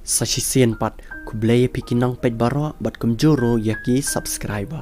Sasisian pat kublay pikinang pet baro bat kumjuro yaki subscriber.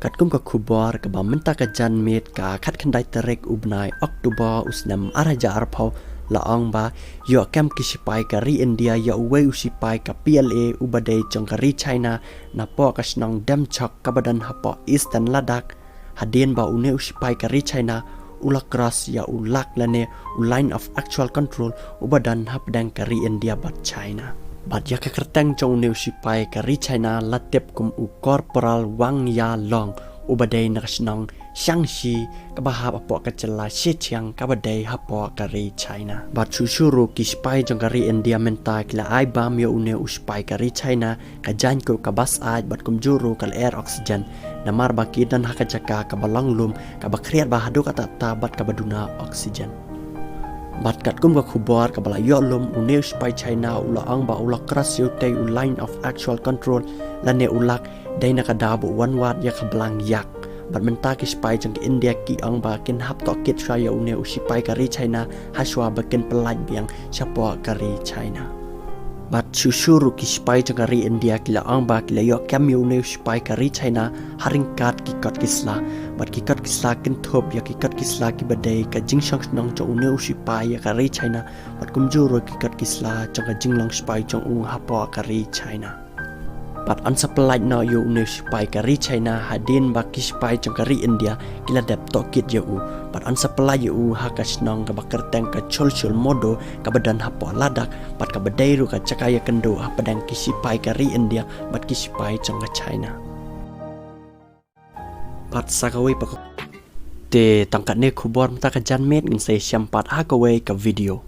Kat kum ka kubar ka ba menta ka jan met ka khat khandai tarek ubnai Oktober usnam araja arpau laang ba yo kem kisipai ka ri India ya uwe usipai ka PLA ubadai jongkari China na po kasnang dam chok ka badan hapo Eastern Ladakh hadien ba une usipai ka ri China ulak ras ya ulak lane line of actual control ubadan hapdang ka ri India bat China. Bat ya kekerteng jong neu sipai ka ri China latep kum u corporal Wang Ya Long ubadai nakasnang Xiangxi kabahap apo kacela Xinjiang kabadai hapo ka ri China. Bat susuru kispai jong ka ri India menta kila ai bam yo une uspai ka ri China ka jan ko kabas aj bat kum juru kal air oxygen namar baki dan hakajaka kabalang lum kabakriat bahadu kata tabat kabaduna oxygen. Bat kat kum ka kubar kabala yo lum une uspai China ulaang ba ulak keras yo tay line of actual control lane ulak dai nakadabu wan wat ya kabalang yak. Bat menta kispai jong India ki ang ba kin hap to kit saya une usipai ka ri China haswa bakin pelaj biang siapa ka ri China. Bat susuru kispai jong ka ri India kila ang ba kila yo kam yo une usipai ka ri China haringkat kikot kisla. Bat kikot kisla kin thop ya kikot kisla ki badai ka jingshang nang jong une usipai ya ka ri China bat kumjuro kikot kisla jong ka jinglang spai jong hapo ka ri China. Bat ansa pelaj na yo une usipai ka ri China hadin ba kispai jong ka ri India kila dap tokit yo bat ansa pelaj yo hakas nang ka bakerteng ka chol modo ka badan hapo Ladakh bat ka badai ru ka cakaya kendo hapadang kisipai ka ri India bat kisipai jong ka China. Pat sakaway pa te tangkat ne kubor mata ka jan met ngin say siyampat hakaway ka video.